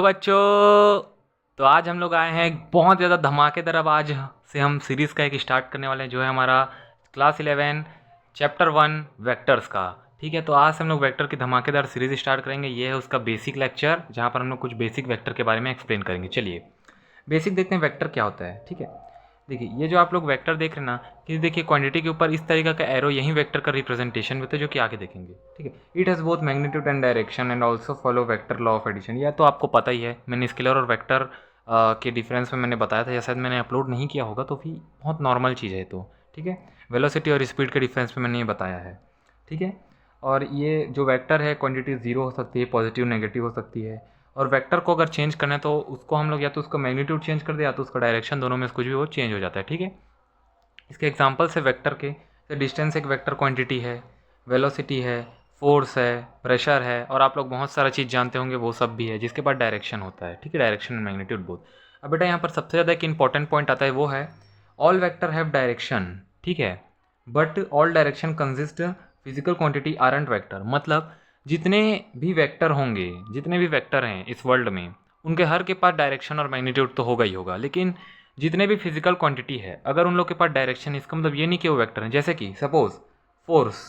तो बच्चों, तो आज हम लोग आए हैं एक बहुत ज़्यादा धमाकेदार। अब आज से हम सीरीज़ का एक स्टार्ट करने वाले हैं जो है हमारा क्लास 11 चैप्टर 1 वेक्टर्स का। ठीक है, तो आज से हम लोग वेक्टर की धमाकेदार सीरीज़ स्टार्ट करेंगे। ये है उसका बेसिक लेक्चर जहाँ पर हम लोग कुछ बेसिक वेक्टर के बारे में एक्सप्लेन करेंगे। चलिए बेसिक देखते हैं वेक्टर क्या होता है। ठीक है, देखिए ये जो आप लोग वेक्टर देख रहे हैं ना, कि देखिए क्वांटिटी के ऊपर इस तरीका का एरो यही वेक्टर का रिप्रेजेंटेशन होता है जो कि आगे देखेंगे। ठीक है, it has both magnitude and direction and also follow vector law of addition. यह तो आपको पता ही है, मैंने स्केलर और वेक्टर के डिफरेंस में मैंने बताया था, या शायद मैंने अपलोड नहीं किया होगा, तो भी बहुत नॉर्मल चीज़ है। तो ठीक है, वेलोसिटी और स्पीड के डिफरेंस में मैंने ये बताया है। ठीक है, और ये जो वेक्टर है क्वांटिटी ज़ीरो हो सकती है, पॉजिटिव नेगेटिव हो सकती है। और वेक्टर को अगर चेंज करना है तो उसको हम लोग या तो उसका मैग्नीट्यूड चेंज कर दे या तो उसका डायरेक्शन, दोनों में से कुछ भी वो चेंज हो जाता है। ठीक है, इसके एग्जांपल्स है वेक्टर के, तो डिस्टेंस एक वेक्टर क्वांटिटी है, वेलोसिटी है, फोर्स है, प्रेशर है, और आप लोग बहुत सारा चीज़ जानते होंगे वो सब भी है, जिसके बाद डायरेक्शन होता है। ठीक है, डायरेक्शन एंड मैग्नीट्यूड बोथ। अब बेटा यहाँ पर सबसे ज़्यादा एक इंपॉर्टेंट पॉइंट आता है, वो है ऑल वेक्टर हैव डायरेक्शन। ठीक है, but all direction consist physical quantity aren't vector. मतलब जितने भी वेक्टर होंगे, जितने भी वेक्टर हैं इस वर्ल्ड में, उनके हर के पास डायरेक्शन और मैग्नीट्यूड तो होगा ही होगा, लेकिन जितने भी फिजिकल क्वांटिटी है अगर उन लोग के पास डायरेक्शन, इसका मतलब ये नहीं कि वो वेक्टर हैं। जैसे कि सपोज फोर्स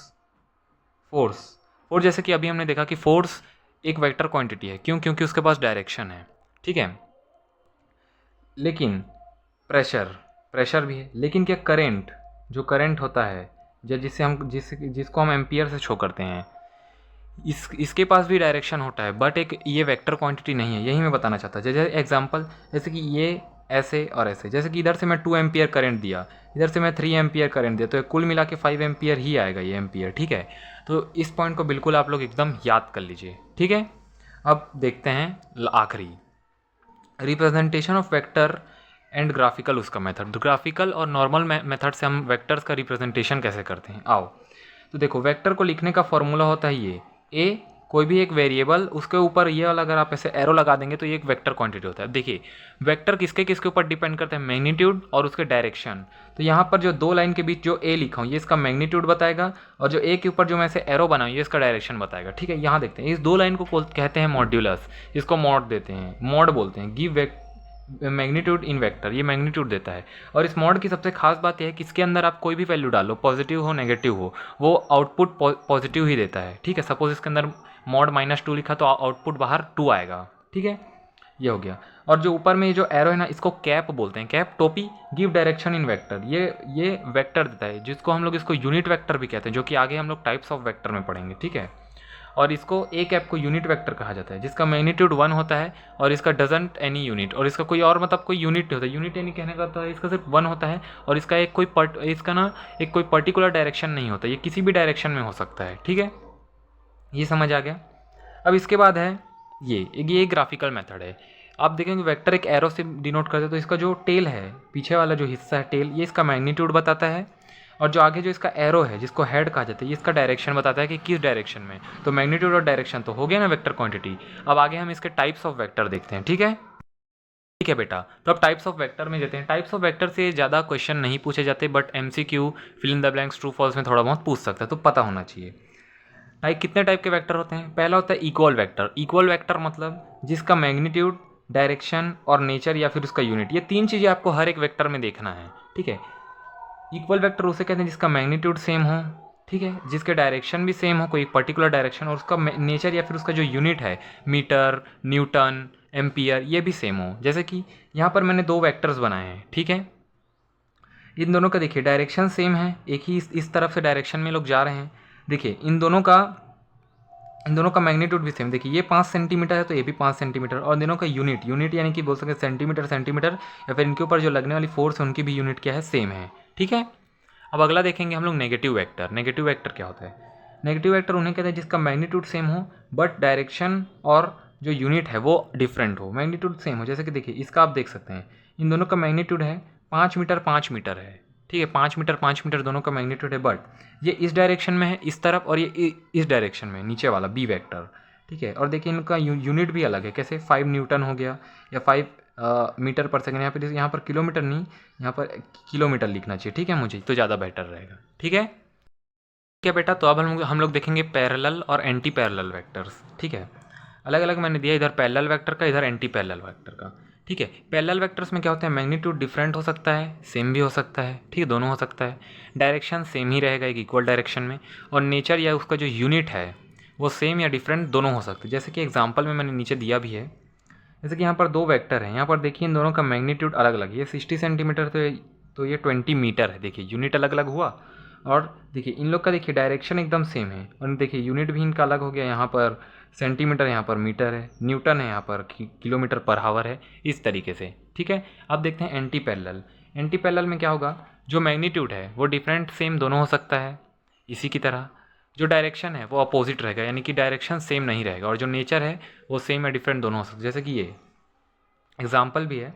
फोर्स फोर्स जैसे कि अभी हमने देखा कि फोर्स एक वेक्टर क्वांटिटी है। क्यों? क्योंकि उसके पास डायरेक्शन है। ठीक है, लेकिन प्रेशर प्रेशर भी है। लेकिन क्या करंट, जो करंट होता है, जिसको हम एम्पियर से शो करते हैं, इसके पास भी डायरेक्शन होता है, बट एक ये वेक्टर क्वांटिटी नहीं है। यही मैं बताना चाहता हूँ। जैसे एग्जांपल, जैसे कि ये ऐसे और ऐसे, जैसे कि इधर से मैं 2 एम्पियर करंट दिया, इधर से मैं 3 एम्पियर करंट दिया, तो ये कुल मिला के 5 एम्पियर ही आएगा ये एम्पियर। ठीक है, तो इस पॉइंट को बिल्कुल आप लोग एकदम याद कर लीजिए। ठीक है, अब देखते हैं आखिरी representation of vector and graphical, उसका मेथड। ग्राफिकल और नॉर्मल मेथड से हम वेक्टर्स का रिप्रेजेंटेशन कैसे करते हैं, आओ। तो देखो, वेक्टर को लिखने का फॉर्मूला होता है ये, ए कोई भी एक वेरिएबल, उसके ऊपर ये वाला अगर आप ऐसे एरो लगा देंगे तो ये एक वेक्टर क्वांटिटी होता है। देखिए वेक्टर किसके किसके ऊपर डिपेंड करते हैं, मैग्नीट्यूड और उसके डायरेक्शन। तो यहाँ पर जो दो लाइन के बीच जो ए लिखा हूँ ये इसका मैग्नीट्यूड बताएगा, और जो ए के ऊपर जो मैं ऐसे एरो बनाऊँ ये इसका डायरेक्शन बताएगा। ठीक है, यहाँ देखते हैं इस दो लाइन को कहते हैं मॉड्यूलस, इसको मॉड देते हैं, मॉड बोलते हैं। गिव मैग्नीट्यूड इन वेक्टर, ये मैग्नीट्यूड देता है। और इस मॉड की सबसे खास बात यह है कि इसके अंदर आप कोई भी वैल्यू डालो, पॉजिटिव हो नेगेटिव हो, वो आउटपुट पॉजिटिव ही देता है। ठीक है, सपोज इसके अंदर मॉड -2 लिखा तो आउटपुट बाहर 2 आएगा। ठीक है, ये हो गया। और जो ऊपर में ये जो एरो है ना, इसको कैप बोलते हैं, कैप टोपी। गिव डायरेक्शन इन वेक्टर, ये वेक्टर देता है, जिसको हम लोग इसको यूनिट वेक्टर भी कहते हैं, जो कि आगे हम लोग टाइप्स ऑफ वेक्टर में पढ़ेंगे। ठीक है, और इसको ए कैप को यूनिट वेक्टर कहा जाता है, जिसका मैग्नीट्यूड 1 होता है और इसका डजंट एनी यूनिट, और इसका कोई और मतलब कोई यूनिट नहीं होता। यूनिट एनी कहने का तो इसका सिर्फ 1 होता है, और इसका एक कोई पर्टिकुलर डायरेक्शन नहीं होता, ये किसी भी डायरेक्शन में हो सकता है। ठीक है, ये समझ आ गया। अब इसके बाद है ये ग्राफिकल मेथड है। आप देखेंगे वेक्टर एक एरो से डिनोट करते हैं, तो इसका जो टेल है, पीछे वाला जो हिस्सा है टेल, ये इसका मैग्नीट्यूड बताता है, और जो आगे जो इसका एरो है जिसको हेड कहा जाता है, ये इसका डायरेक्शन बताता है कि किस डायरेक्शन में। तो मैग्नीट्यूड और डायरेक्शन तो हो गया ना वेक्टर क्वांटिटी। अब आगे हम इसके टाइप्स ऑफ वेक्टर देखते हैं। ठीक है, ठीक है बेटा, तो अब टाइप्स ऑफ वेक्टर में देते हैं। टाइप्स ऑफ वेक्टर से ज़्यादा क्वेश्चन नहीं पूछे जाते, but MCQ fill in the blanks true false में थोड़ा बहुत पूछ सकता है, तो पता होना चाहिए। कितने टाइप के वेक्टर होते हैं। पहला होता है इक्वल वेक्टर। इक्वल वेक्टर मतलब जिसका मैग्नीट्यूड, डायरेक्शन और नेचर या फिर उसका यूनिट, ये तीन चीज़ें आपको हर एक वेक्टर में देखना है। ठीक है, इक्वल वेक्टर उसे कहते हैं जिसका मैग्नीट्यूड सेम हो, ठीक है, जिसके डायरेक्शन भी सेम हो, कोई पर्टिकुलर डायरेक्शन, और उसका नेचर या फिर उसका जो यूनिट है, मीटर, न्यूटन, एम्पियर, ये भी सेम हो। जैसे कि यहाँ पर मैंने दो वेक्टर्स बनाए हैं। ठीक है, इन दोनों का देखिए डायरेक्शन सेम है, एक ही इस तरफ से डायरेक्शन में लोग जा रहे हैं। देखिए इन दोनों का मैग्नीट्यूड भी सेम। देखिए ये 5 सेंटीमीटर है तो ये भी 5 सेंटीमीटर, और दोनों का यूनिट यानी कि बोल सकते हैं सेंटीमीटर, या फिर इनके ऊपर जो लगने वाली फोर्स है उनकी भी यूनिट क्या है, सेम है। ठीक है, अब अगला देखेंगे हम लोग नेगेटिव वेक्टर। नेगेटिव वेक्टर क्या होता है। नेगेटिव वेक्टर उन्हें कहते हैं जिसका मैग्नीट्यूड सेम हो बट डायरेक्शन और जो यूनिट है वो डिफरेंट हो। मैग्नीट्यूड सेम हो, जैसे कि देखिए इसका आप देख सकते हैं, इन दोनों का मैग्नीट्यूड है 5 मीटर 5 मीटर है। ठीक है, 5 मीटर 5 मीटर दोनों का मैग्नीट्यूड है, बट ये इस डायरेक्शन में है इस तरफ, और ये इस डायरेक्शन में नीचे वाला बी वेक्टर। ठीक है, और देखिए इनका यूनिट भी अलग है, कैसे 5 न्यूटन हो गया या 5 मीटर पर सेकेंड। यहाँ पर किलोमीटर नहीं, यहाँ पर किलोमीटर लिखना चाहिए। ठीक है, मुझे तो ज़्यादा बेटर रहेगा। ठीक है, ठीक है बेटा, तो अब हम लोग देखेंगे पैरेलल और एंटी पैरेलल वेक्टर्स। ठीक है, अलग अलग मैंने दिया, इधर पैरेलल वेक्टर का, इधर एंटी पैरेलल वेक्टर का। ठीक है, पैरेलल वेक्टर्स में क्या होता है, मैग्नीट्यूड डिफरेंट हो सकता है, सेम भी हो सकता है, ठीक है, दोनों हो सकता है। डायरेक्शन सेम ही रहेगा, एक इक्वल डायरेक्शन में, और नेचर या उसका जो यूनिट है वो सेम या डिफरेंट दोनों हो सकते हैं। जैसे कि एग्जांपल में मैंने नीचे दिया भी है, जैसे कि यहाँ पर दो वेक्टर हैं, यहाँ पर देखिए इन दोनों का मैग्नीट्यूड अलग अलग है। ये 60 सेंटीमीटर तो ये 20 मीटर है। देखिए यूनिट अलग अलग हुआ, और देखिए इन लोग का देखिए डायरेक्शन एकदम सेम है, और देखिए यूनिट भी इनका अलग हो गया, यहाँ पर सेंटीमीटर, यहाँ पर मीटर है, न्यूटन है, यहाँ पर किलोमीटर पर हावर है, इस तरीके से। ठीक है, अब देखते हैं एंटी पैरेलल। एंटी पैरेलल में क्या होगा, जो मैग्नीट्यूड है वो डिफरेंट सेम दोनों हो सकता है, इसी की तरह जो डायरेक्शन है वो अपोजिट रहेगा, यानी कि डायरेक्शन सेम नहीं रहेगा, और जो नेचर है वो सेम या डिफरेंट दोनों हो सकते हैं। जैसे कि ये एग्जाम्पल भी है,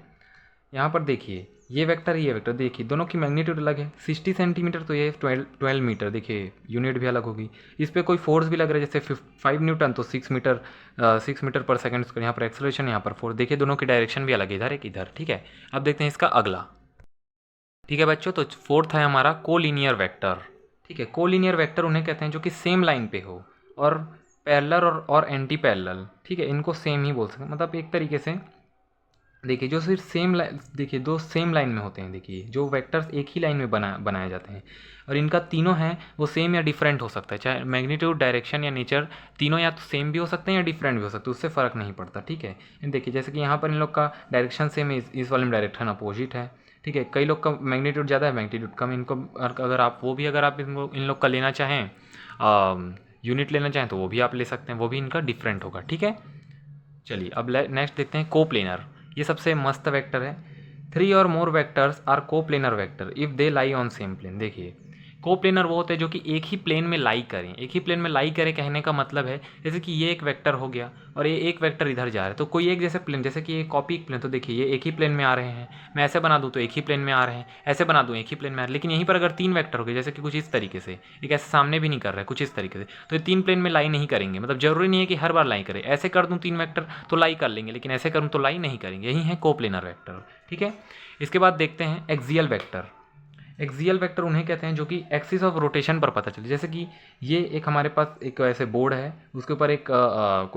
यहाँ पर देखिए ये वेक्टर देखिए दोनों की मैग्नीट्यूड अलग है, 60 सेंटीमीटर तो ये 12 मीटर, देखिए यूनिट भी अलग होगी। इस पर कोई फोर्स भी लग रहा है, जैसे 5 न्यूटन तो 6 मीटर पर सेकेंड स्क्वायर, यहाँ पर एक्सेलरेशन, यहाँ पर फोर्स, देखिए दोनों की डायरेक्शन भी अलग है, इधर एक इधर। ठीक है, अब देखते हैं इसका अगला। ठीक है बच्चों, तो फोर्थ है हमारा कोलिनियर वेक्टर। ठीक है, कोलिनियर वेक्टर उन्हें कहते हैं जो कि सेम लाइन पे हो, और पैरेलल और एंटी पैरेलल, ठीक है, इनको सेम ही बोल सकते हैं। मतलब एक तरीके से देखिए जो सिर्फ देखिए दो सेम लाइन में होते हैं, देखिए जो वेक्टर्स एक ही लाइन में बनाए जाते हैं, और इनका तीनों हैं वो सेम या डिफरेंट हो सकता है, चाहे मैग्नीट्यूड, डायरेक्शन या नेचर, तीनों या तो सेम भी हो सकते हैं या डिफरेंट भी हो सकते हैं, उससे फ़र्क नहीं पड़ता। ठीक है, देखिए जैसे कि यहाँ पर इन लोग का डायरेक्शन सेम है, इस वाले में डायरेक्शन अपोजिट है। ठीक है, कई लोग का मैग्नीट्यूड ज़्यादा है, मैग्नीट्यूड कम, इनको अगर आप इन लोग का लेना चाहें, यूनिट लेना चाहें तो वो भी आप ले सकते हैं, वो भी इनका डिफरेंट होगा। ठीक है, चलिए अब नेक्स्ट देखते हैं कोप्लेनर। ये सबसे मस्त वेक्टर है। 3 और more vectors are coplanar vector if they lie on same plane. देखिए कोप्लेनर वो होते हैं जो कि एक ही प्लेन में लाई करें। एक ही प्लेन में लाई करें कहने का मतलब है, जैसे कि ये एक वेक्टर हो गया और ये एक वेक्टर इधर जा रहा है, तो कोई एक जैसे प्लेन, जैसे कि ये कॉपी प्लेन, तो देखिए ये एक ही प्लेन में आ रहे हैं, मैं ऐसे बना दूँ तो एक ही प्लेन में आ रहे हैं, ऐसे बना दूँ एक ही प्लेन में आ रहे हैं। लेकिन यहीं पर अगर 3 वेक्टर हो गए, जैसे कि कुछ इस तरीके से, एक ऐसे सामने भी नहीं कर रहा है, कुछ इस तरीके से, तो ये 3 प्लेन में लाई नहीं करेंगे। मतलब जरूरी नहीं है कि हर बार लाई करें, ऐसे कर दूँ 3 वेक्टर तो लाई कर लेंगे, लेकिन ऐसे करूँ तो लाई नहीं करेंगे। यही है कोप्लेनर वेक्टर। ठीक है, इसके बाद देखते हैं एक्सियल वेक्टर। एक्सियल वेक्टर उन्हें कहते हैं जो कि एक्सिस ऑफ रोटेशन पर पता चले। जैसे कि ये एक हमारे पास एक ऐसे बोर्ड है, उसके ऊपर एक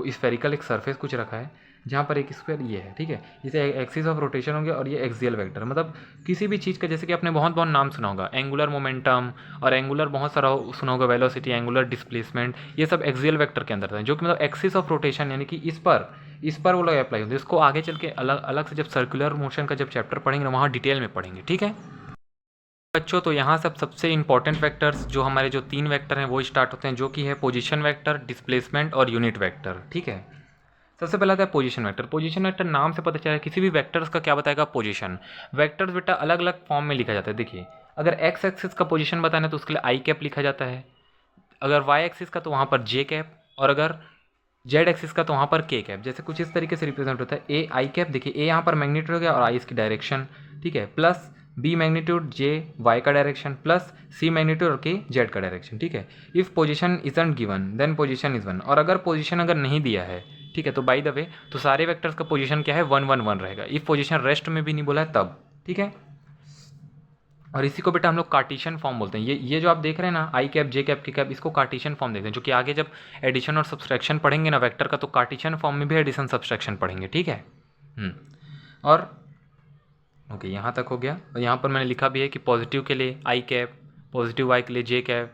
स्फेरिकल एक सरफेस कुछ रखा है, जहाँ पर एक स्क्वायर ये है। ठीक है, जैसे एक्सिस ऑफ रोटेशन हो गया, और ये एक्सियल वेक्टर, मतलब किसी भी चीज़ का, जैसे कि आपने बहुत बहुत नाम सुना होगा, एंगुलर मोमेंटम और एंगुलर बहुत सारा सुना होगा, वेलोसिटी, एंगुलर डिस्प्लेसमेंट, ये सब एक्सियल वेक्टर के अंदर था, जो कि मतलब एक्सिस ऑफ रोटेशन, यानी कि इस पर वो लोग अप्लाई होते हैं। इसको आगे चल के अलग अलग से जब सर्कुलर मोशन का जब चैप्टर पढ़ेंगे ना, वहाँ डिटेल में पढ़ेंगे। ठीक है बच्चों, तो यहाँ सबसे इंपॉर्टेंट वेक्टर्स जो हमारे जो 3 वेक्टर हैं वो स्टार्ट होते हैं, जो कि है पोजीशन वेक्टर, डिस्प्लेसमेंट और यूनिट वेक्टर। ठीक है, सबसे पहला आता है पोजीशन वेक्टर। पोजीशन वेक्टर नाम से पता चला है किसी भी वेक्टर्स का क्या बताएगा, पोजीशन। वेक्टर्स बेटा अलग अलग फॉर्म में लिखा जाता है। देखिए अगर एक्स एक्सिस का पोजीशन बताना है तो उसके लिए आई कैप लिखा जाता है, अगर वाई एक्सिस का तो वहाँ पर जे कैप, और अगर जेड एक्सिस का तो वहाँ पर के कैप। जैसे कुछ इस तरीके से रिप्रेजेंट होता है। ए आई कैप, देखिए ए यहाँ पर मैग्नीट्यूड हो गया और आई इसकी डायरेक्शन। ठीक है, plus B magnitude, J Y का डायरेक्शन, प्लस सी मैग्नीट्यूड और के जेड का डायरेक्शन। ठीक है, if position isn't given then position is 1। और अगर पोजीशन अगर नहीं दिया है, ठीक है, तो बाय द वे तो सारे वेक्टर्स का पोजीशन क्या है, 1 1 1 रहेगा। इफ़ पोजीशन रेस्ट में भी नहीं बोला है तब। ठीक है, और इसी को बेटा हम लोग कार्टेशियन फॉर्म बोलते हैं। ये जो आप देख रहे हैं ना, आई कैप, जे कैप, के कैप, इसको कार्टेशियन फॉर्म देखते हैं, जो कि आगे जब एडिशन और सब्सट्रैक्शन पढ़ेंगे ना वेक्टर का, तो कार्टेशियन फॉर्म में भी एडिशन सब्सट्रैक्शन पढ़ेंगे। ठीक है, और ओके यहाँ तक हो गया। और यहाँ पर मैंने लिखा भी है कि पॉजिटिव के लिए आई कैप, पॉजिटिव वाई के लिए जे कैप,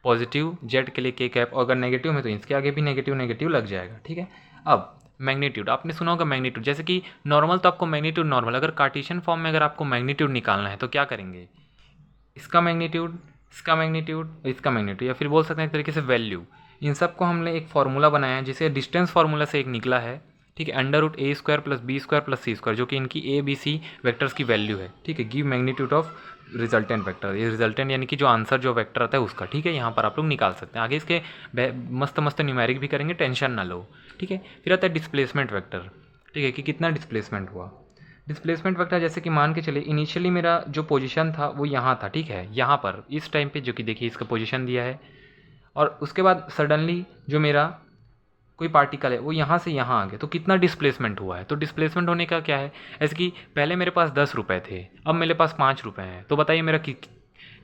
पॉजिटिव जेड के लिए के कैप, और अगर नेगेटिव में तो इसके आगे भी नेगेटिव लग जाएगा। ठीक है, अब मैग्नीट्यूड आपने सुना होगा। मैग्नीट्यूड जैसे कि नॉर्मल तो आपको मैग्नीट्यूड नॉर्मल, अगर कार्टेशियन फॉर्म में अगर आपको मैग्नीट्यूड निकालना है तो क्या करेंगे, इसका मैग्नीट्यूड, इसका मैग्नीट्यूड, इसका मैग्नीट्यूड, या फिर बोल सकते हैं एक तरीके से वैल्यू। इन सब को हमने एक फार्मूला बनाया है जिसे डिस्टेंस फार्मूला से एक निकला है। ठीक है, √a² + b² + c², जो कि इनकी ए बी सी वेक्टर्स की वैल्यू है। ठीक है, give magnitude of resultant vector. ये रिजल्टेंट यानी कि जो आंसर जो वेक्टर आता है उसका। ठीक है, यहाँ पर आप लोग निकाल सकते हैं। आगे इसके मस्त मस्त न्यूमेरिक भी करेंगे, टेंशन ना लो। ठीक है, फिर आता है डिस्प्लेसमेंट वेक्टर। ठीक है, कि कितना डिस्प्लेसमेंट हुआ। डिस्प्लेसमेंट वेक्टर जैसे कि मान के चलिए इनिशियली मेरा जो पोजीशन था वो यहाँ था। ठीक है, यहाँ पर इस टाइम पे जो कि देखिए इसका पोजीशन दिया है, और उसके बाद सडनली जो मेरा कोई पार्टिकल है वो यहाँ से यहाँ आ गया, तो कितना डिस्प्लेसमेंट हुआ है। तो डिस्प्लेसमेंट होने का क्या है, ऐसे कि पहले मेरे पास 10 रुपये थे, अब मेरे पास 5 रुपये हैं, तो बताइए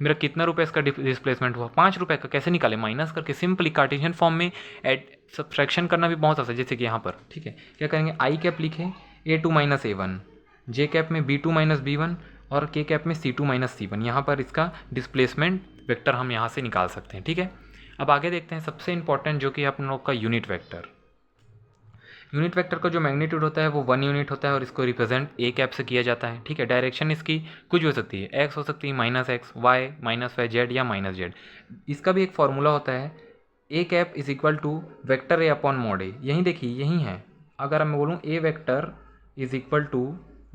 मेरा कितना रुपये इसका डिस्प्लेसमेंट हुआ, 5 रुपये का। कैसे निकाले, माइनस करके, सिंपली कार्टेशियन फॉर्म में एड सब्ट्रैक्शन करना भी बहुत आसान है। जैसे कि यहाँ पर ठीक है, क्या करेंगे, आई कैप लिखे A2 माइनस A1, जे कैप में B2 माइनस B1 और के कैप में C2 माइनस C1। यहाँ पर इसका डिस्प्लेसमेंट वेक्टर हम यहाँ से निकाल सकते हैं। ठीक है, अब आगे देखते हैं सबसे इंपॉर्टेंट जो कि आप लोग का यूनिट वेक्टर। यूनिट वेक्टर का जो मैग्नीट्यूड होता है वो 1 यूनिट होता है और इसको रिप्रेजेंट ए कैप से किया जाता है। ठीक है, डायरेक्शन इसकी कुछ भी हो सकती है, एक्स हो सकती है, minus X, Y, minus Y, Z या माइनस जेड। इसका भी एक फॉर्मूला होता है, A cap is equal to vector A upon mod A. यहीं देखिए, यहीं है। अगर मैं बोलूँ A vector is equal to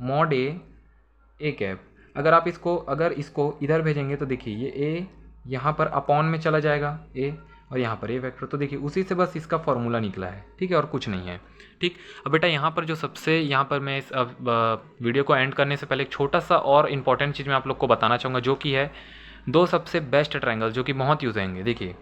mod A cap, अगर इसको इधर भेजेंगे तो देखिए ये ए यहाँ पर अपॉन में चला जाएगा ए, और यहाँ पर ए वेक्टर, तो देखिए उसी से बस इसका फॉर्मूला निकला है। ठीक है, और कुछ नहीं है। ठीक, अब बेटा यहाँ पर जो सबसे, यहाँ पर मैं इस वीडियो को एंड करने से पहले एक छोटा सा और इम्पॉर्टेंट चीज़ मैं आप लोग को बताना चाहूँगा, जो कि है दो सबसे बेस्ट ट्रायंगल जो कि बहुत यूज़ होंगे। देखिए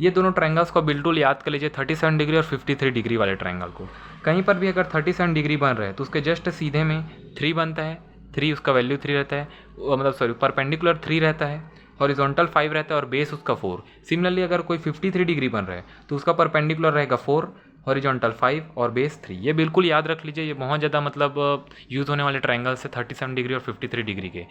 ये दोनों ट्रायंगल्स को बिल्कुल याद कर लीजिए, 37 डिग्री और 53 डिग्री वाले ट्रायंगल को। कहीं पर भी अगर 37 डिग्री बन रहा है तो उसके जस्ट सीधे में 3 बनता है, 3 उसका वैल्यू 3 रहता है, मतलब सॉरी परपेंडिकुलर 3 रहता है, हॉरिजॉन्टल 5 रहता है और बेस उसका 4। सिमिलरली अगर कोई 53 डिग्री बन रहा है तो उसका परपेंडिकुलर रहेगा 4, हॉरिजॉन्टल 5 और बेस 3। ये बिल्कुल याद रख लीजिए, ये बहुत ज़्यादा मतलब यूज़ होने वाले ट्रायंगल्स है 37 डिग्री और 53 डिग्री के।